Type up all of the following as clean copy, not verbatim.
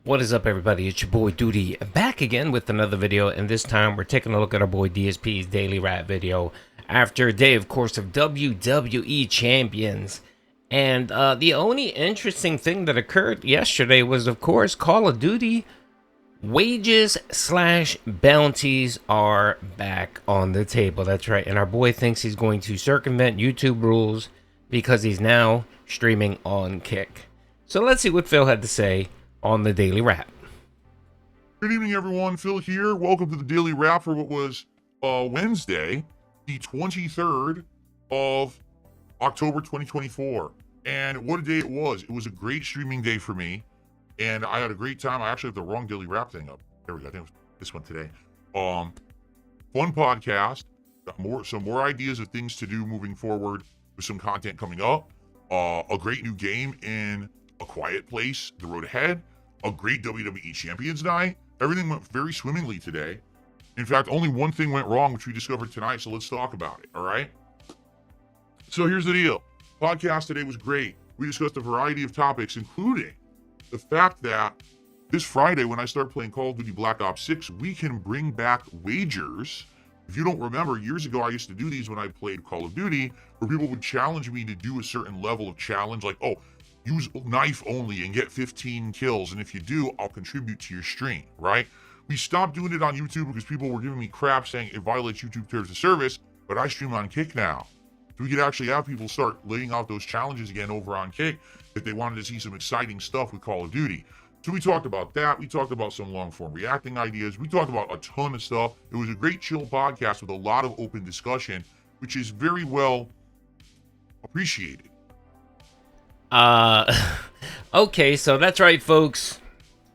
What is up, everybody? It's your boy Doody back again with another video, and this time we're taking a look at our boy DSP's daily rap video after a day, of course, of WWE Champions. And the only interesting thing that occurred yesterday was, of course, Call of Duty wages slash bounties are back on the table. That's right, and our boy thinks he's going to circumvent YouTube rules because he's now streaming on Kick. So let's see what Phil had to say on the Daily Wrap. Good evening, everyone. Phil here. Welcome to the Daily Wrap for what was Wednesday, the 23rd of October 2024. And what a day it was. It was a great streaming day for me, and I had a great time. I actually have the wrong Daily Wrap thing up. There we go. I think it was this one today. Fun podcast. Got some more ideas of things to do moving forward with some content coming up. A great new game in A Quiet Place, the road ahead. A great WWE Champions night. Everything went very swimmingly today. In fact, only one thing went wrong, which we discovered tonight, so let's talk about it, all right? So here's the deal. Podcast today was great. We discussed a variety of topics, including the fact that this Friday, when I start playing Call of Duty Black Ops 6, we can bring back wagers. If you don't remember, years ago I used to do these when I played Call of Duty, where people would challenge me to do a certain level of challenge, like, oh, use knife only and get 15 kills, and if you do, I'll contribute to your stream, right? We stopped doing it on YouTube because people were giving me crap saying it violates YouTube terms of service, but I stream on Kick now. So we could actually have people start laying out those challenges again over on Kick if they wanted to see some exciting stuff with Call of Duty. So we talked about that. We talked about some long-form reacting ideas. We talked about a ton of stuff. It was a great chill podcast with a lot of open discussion, which is very well appreciated. Okay, so that's right, folks.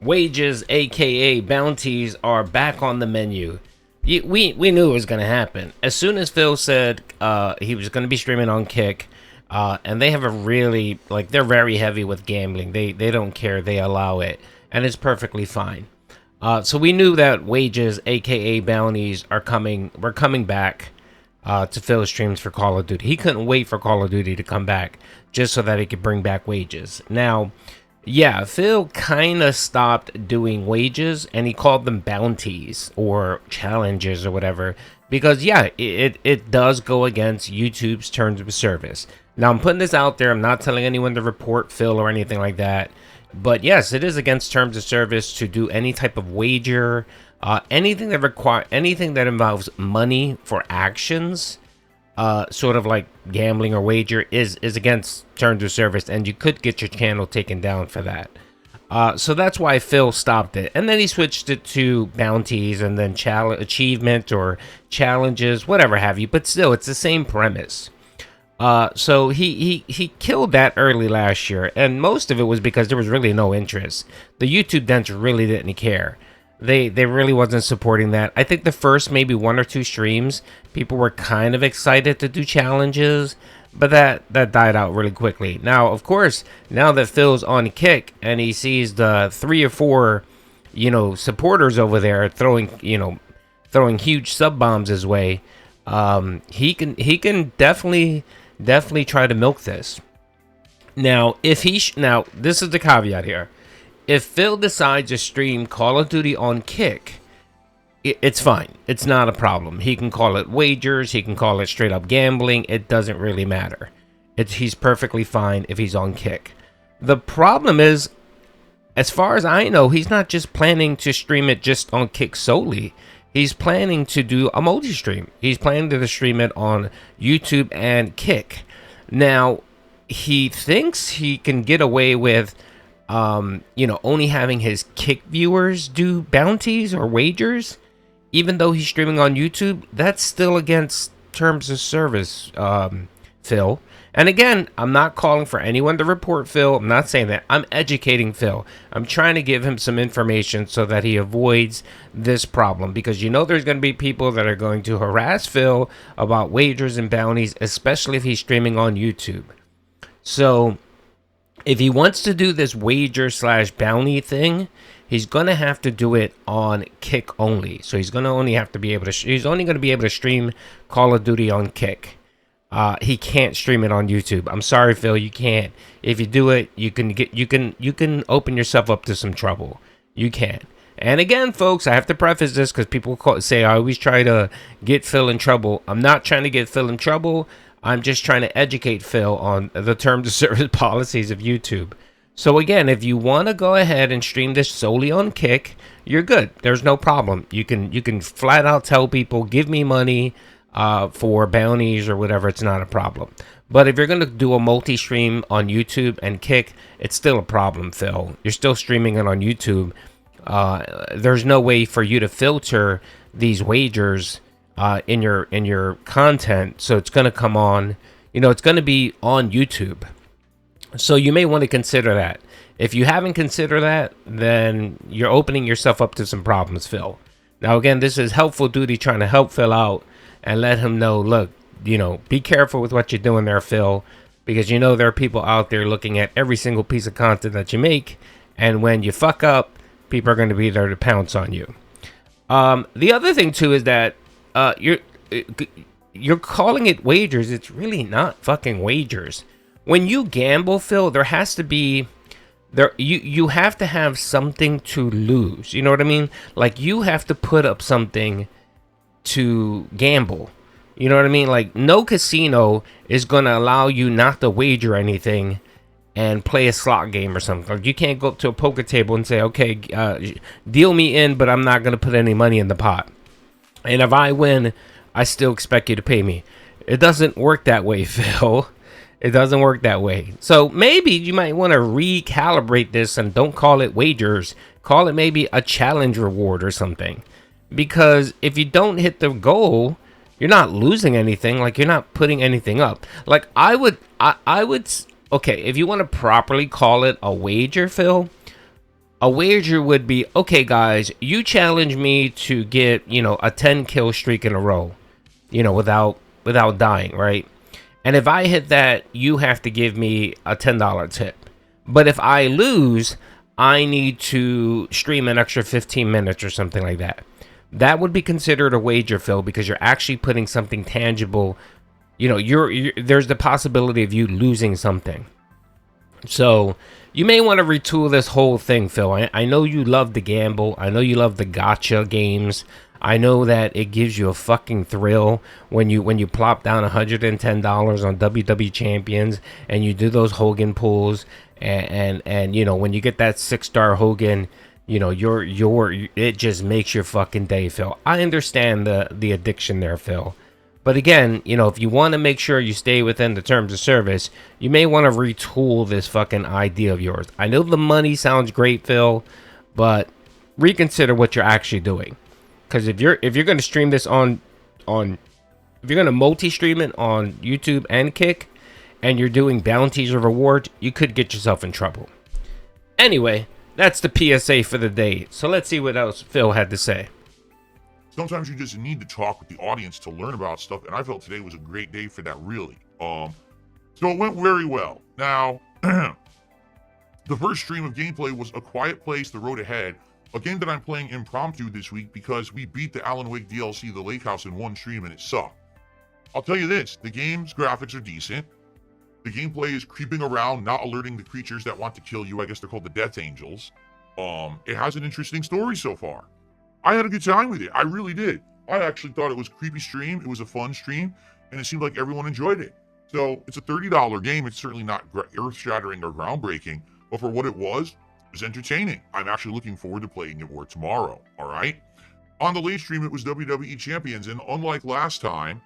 Wages, aka bounties, are back on the menu. We knew it was going to happen. As soon as Phil said he was going to be streaming on Kick, and they have a really, they're very heavy with gambling. They don't care. They allow it, and it's perfectly fine. So we knew that wages, aka bounties, were coming back to Phil's streams for Call of Duty. He couldn't wait for Call of Duty to come back just so that he could bring back wages. Now, yeah, Phil kind of stopped doing wages and he called them bounties or challenges or whatever because, yeah, it does go against YouTube's terms of service. Now, I'm putting this out there. I'm not telling anyone to report Phil or anything like that. But yes, it is against terms of service to do any type of wager, anything that involves money for actions, sort of like gambling or wager is against terms of service, and you could get your channel taken down for that. So that's why Phil stopped it, and then he switched it to bounties and then achievement or challenges, whatever have you. But still, it's the same premise. So he killed that early last year, and most of it was because there was really no interest. The YouTube Dents really didn't care. They really wasn't supporting that. I think the first maybe one or two streams, people were kind of excited to do challenges, but that died out really quickly. Now, of course, now that Phil's on Kick and he sees the 3 or 4, supporters over there throwing huge sub bombs his way, he can definitely try to milk this. Now, this is the caveat here. If Phil decides to stream Call of Duty on Kick, it's fine. It's not a problem. He can call it wagers. He can call it straight up gambling. It doesn't really matter. He's perfectly fine if he's on Kick. The problem is, as far as I know, he's not just planning to stream it just on Kick solely. He's planning to do a multi-stream. He's planning to stream it on YouTube and Kick. Now, he thinks he can get away with only having his Kick viewers do bounties or wagers, even though he's streaming on YouTube. That's still against terms of service, Phil. And again, I'm not calling for anyone to report Phil. I'm not saying that. I'm educating Phil. I'm trying to give him some information so that he avoids this problem, because there's going to be people that are going to harass Phil about wagers and bounties, especially if he's streaming on YouTube. So if he wants to do this wager / bounty thing, he's going to have to do it on Kick only. So he's only going to be able to stream Call of Duty on Kick. He can't stream it on YouTube. I'm sorry, Phil, you can't. If you do it, you can open yourself up to some trouble. you can. And again, folks, I have to preface this because people say I always try to get Phil in trouble. I'm not trying to get Phil in trouble. I'm just trying to educate Phil on the terms of service policies of YouTube. So again, if you want to go ahead and stream this solely on Kick, you're good. There's no problem. You can flat out tell people, give me money for bounties or whatever. It's not a problem. But if you're going to do a multi-stream on YouTube and Kick, it's still a problem, Phil. You're still streaming it on YouTube. There's no way for you to filter these wagers in your content, so it's going to come on, it's going to be on YouTube. So you may want to consider that. If you haven't considered that, then you're opening yourself up to some problems, Phil. Now again, this is Helpful Doody trying to help Phil out and let him know, look, be careful with what you're doing there, Phil, because there are people out there looking at every single piece of content that you make, and when you fuck up, people are going to be there to pounce on you. The other thing too is that you're calling it wagers. It's really not fucking wagers. When you gamble, Phil, there has to be you have to have something to lose. You know what I mean? Like, you have to put up something to gamble. You know what I mean? Like, no casino is going to allow you not to wager and play a slot game or something. Like, you can't go up to a poker table and say, okay, deal me in, but I'm not going to put any money in the pot. And if I win, I still expect you to pay me. It doesn't work that way, Phil. It doesn't work that way. So maybe you might want to recalibrate this and don't call it wagers. Call it maybe a challenge reward or something. Because if you don't hit the goal, you're not losing anything. Like, you're not putting anything up. Like, I would, okay, if you want to properly call it a wager, Phil, a wager would be, okay, guys, you challenge me to get, a 10 kill streak in a row, without dying, right? And if I hit that, you have to give me a $10 tip. But if I lose, I need to stream an extra 15 minutes or something like that. That would be considered a wager, Phil, because you're actually putting something tangible. There's the possibility of you losing something. So you may want to retool this whole thing, Phil. I know you love the gamble. I know you love the gotcha games. I know that it gives you a fucking thrill when you plop down $110 on WWE Champions and you do those Hogan pulls and when you get that 6-star Hogan, it just makes your fucking day, Phil. I understand the addiction there, Phil. But again, if you want to make sure you stay within the terms of service, you may want to retool this fucking idea of yours. I know the money sounds great, Phil, but reconsider what you're actually doing. Because if you're going to stream this if you're going to multi-stream it on YouTube and Kick, and you're doing bounties or rewards, you could get yourself in trouble. Anyway, that's the PSA for the day. So let's see what else Phil had to say. Sometimes you just need to talk with the audience to learn about stuff, and I felt today was a great day for that, really. So it went very well. Now, the first stream of gameplay was A Quiet Place: The Road Ahead, a game that I'm playing impromptu this week because we beat the Alan Wake DLC, The Lake House, in one stream, and it sucked. I'll tell you this, the game's graphics are decent. The gameplay is creeping around, not alerting the creatures that want to kill you. I guess they're called the Death Angels. It has an interesting story so far. I had a good time with it. I really did. I actually thought it was a creepy stream. It was a fun stream, and it seemed like everyone enjoyed it. So it's a $30 game. It's certainly not earth-shattering or groundbreaking, but for what it was entertaining. I'm actually looking forward to playing it more tomorrow, all right? On the late stream, it was WWE Champions, and unlike last time,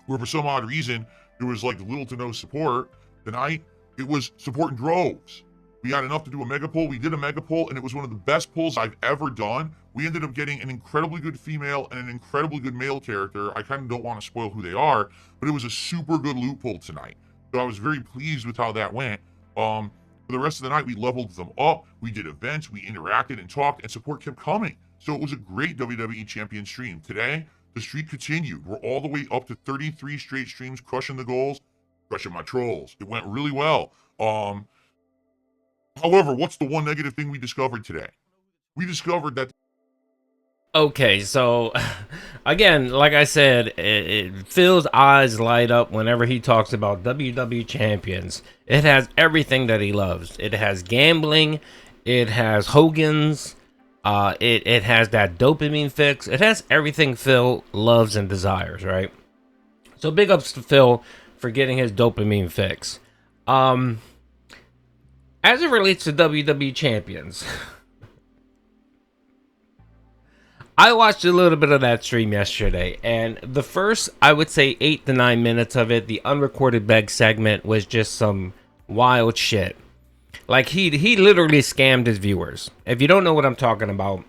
where for some odd reason, there was like little to no support, tonight, it was support in droves. We had enough to do a mega pull. We did a mega pull, and it was one of the best pulls I've ever done. We ended up getting an incredibly good female and an incredibly good male character. I kind of don't want to spoil who they are, but it was a super good loot pull tonight. So I was very pleased with how that went. For the rest of the night, we leveled them up, we did events, we interacted and talked, and support kept coming. So it was a great WWE Champions stream. Today, the streak continued. We're all the way up to 33 straight streams, crushing the goals, crushing my trolls. It went really well. However, what's the one negative thing we discovered today? We discovered that... Okay, so again, like I said, Phil's eyes light up whenever he talks about WWE Champions. It has everything that he loves. It has gambling, It has Hogan's. It has that dopamine fix. It has everything Phil loves and desires, right? So big ups to Phil for getting his dopamine fix. As it relates to WWE Champions, I watched a little bit of that stream yesterday, and the first, I would say, 8 to 9 minutes of it, the unrecorded beg segment, was just some wild shit. Like, he literally scammed his viewers. If you don't know what I'm talking about,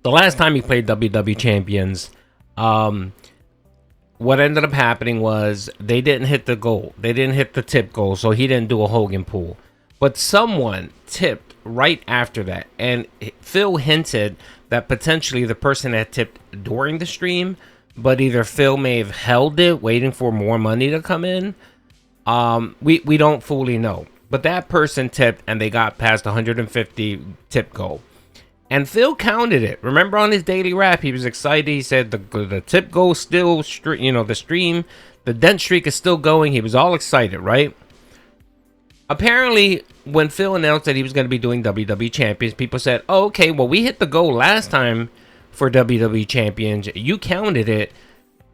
the last time he played WWE Champions, what ended up happening was they didn't hit the goal. They didn't hit the tip goal, so he didn't do a Hogan pool. But someone tipped right after that, and Phil hinted that potentially the person had tipped during the stream, but either Phil may have held it, waiting for more money to come in. We don't fully know. But that person tipped, and they got past 150 tip goal. And Phil counted it. Remember on his daily rap, he was excited. He said the tip goal still, the stream, the dent streak is still going. He was all excited, right? Apparently, when Phil announced that he was going to be doing WWE Champions, people said, oh, okay, well, we hit the goal last time for WWE Champions. You counted it.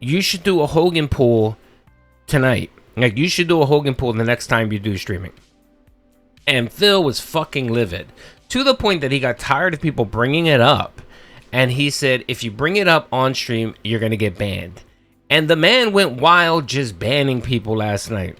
You should do a Hogan pool tonight. Like, you should do a Hogan pool the next time you do streaming. And Phil was fucking livid, to the point that he got tired of people bringing it up. And he said, if you bring it up on stream, you're going to get banned. And the man went wild just banning people last night.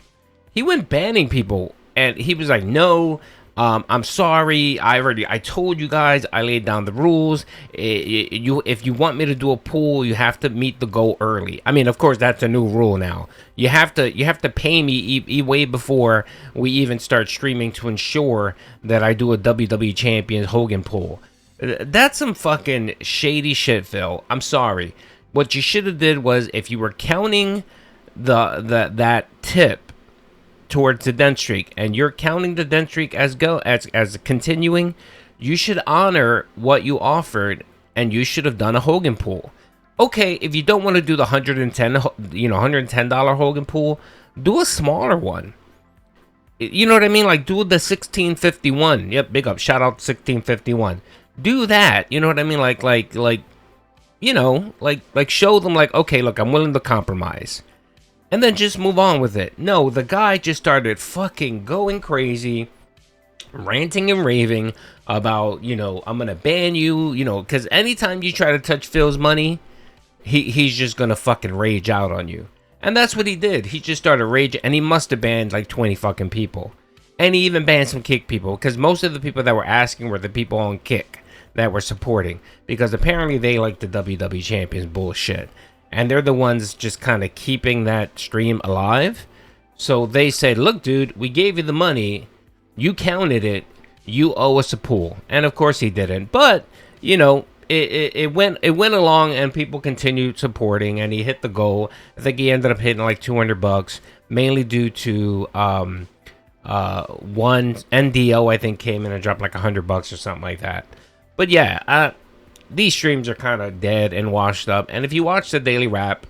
He went banning people. And he was like, no, I'm sorry. I told you guys, I laid down the rules. If you want me to do a pool, you have to meet the goal early. I mean, of course, that's a new rule now. You have to pay me way before we even start streaming to ensure that I do a WWE Champions Hogan pool. That's some fucking shady shit, Phil. I'm sorry. What you should have did was, if you were counting that tip towards the dent streak, and you're counting the dent streak as continuing, you should honor what you offered, and you should have done a Hogan pool. Okay, if you don't want to do the $110 Hogan pool, do a smaller one. You know what I mean? Like, do the 1651. Yep, big up, shout out 1651. Do that. You know what I mean? Like show them, like, okay, look, I'm willing to compromise. And then just move on with it. No, the guy just started fucking going crazy, ranting and raving about, I'm going to ban you, because anytime you try to touch Phil's money, he's just going to fucking rage out on you. And that's what he did. He just started raging, and he must have banned like 20 fucking people. And he even banned some Kick people, because most of the people that were asking were the people on Kick that were supporting, because apparently they like the WWE Champions bullshit. And they're the ones just kind of keeping that stream alive. So they said, look, dude, we gave you the money. You counted it. You owe us a pool. And of course he didn't. But, it went along, and people continued supporting, and he hit the goal. I think he ended up hitting like $200, mainly due to one NDO, I think, came in and dropped like $100 or something like that. But yeah, these streams are kind of dead and washed up. And if you watch the Daily Rap,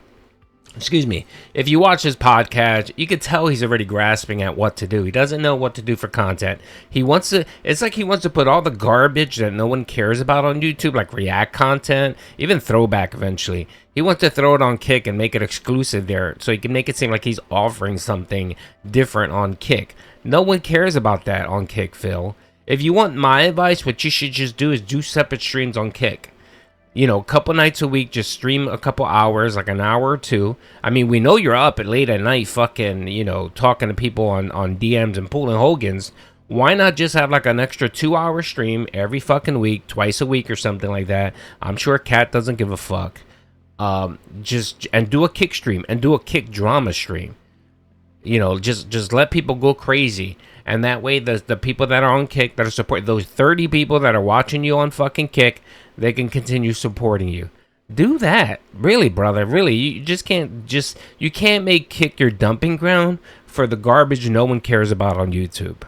if you watch his podcast, you could tell he's already grasping at what to do. He doesn't know what to do for content. It's like he wants to put all the garbage that no one cares about on YouTube, like react content, even throwback eventually. He wants to throw it on Kick and make it exclusive there, so he can make it seem like he's offering something different on Kick. No one cares about that on Kick, Phil. If you want my advice, what you should just do is do separate streams on Kick. A couple nights a week, just stream a couple hours, like an hour or two. I mean, we know you're up at late at night fucking, talking to people on DMs and pulling Hogans. Why not just have like an extra 2-hour stream every fucking week, twice a week or something like that? I'm sure Kat doesn't give a fuck. And do a Kick stream, and do a Kick drama stream. Just let people go crazy. And that way, the people that are on Kick, that are supporting, those 30 people that are watching you on fucking Kick, they can continue supporting you. Do that. Really, brother. Really. You just can't you can't make Kick your dumping ground for the garbage no one cares about on YouTube.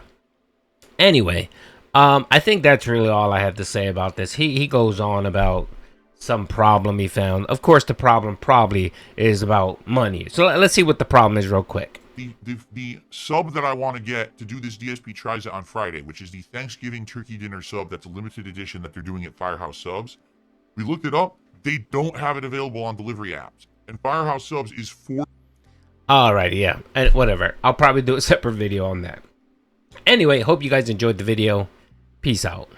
Anyway, I think that's really all I have to say about this. He goes on about some problem he found. Of course, the problem probably is about money. So let's see what the problem is real quick. the sub that I want to get to do this DSP Tries It on Friday, which is the Thanksgiving turkey dinner sub that's a limited edition that they're doing at Firehouse Subs. We looked it up. They don't have it available on delivery apps. And Firehouse Subs is $4. Alright, yeah. And whatever. I'll probably do a separate video on that. Anyway, hope you guys enjoyed the video. Peace out.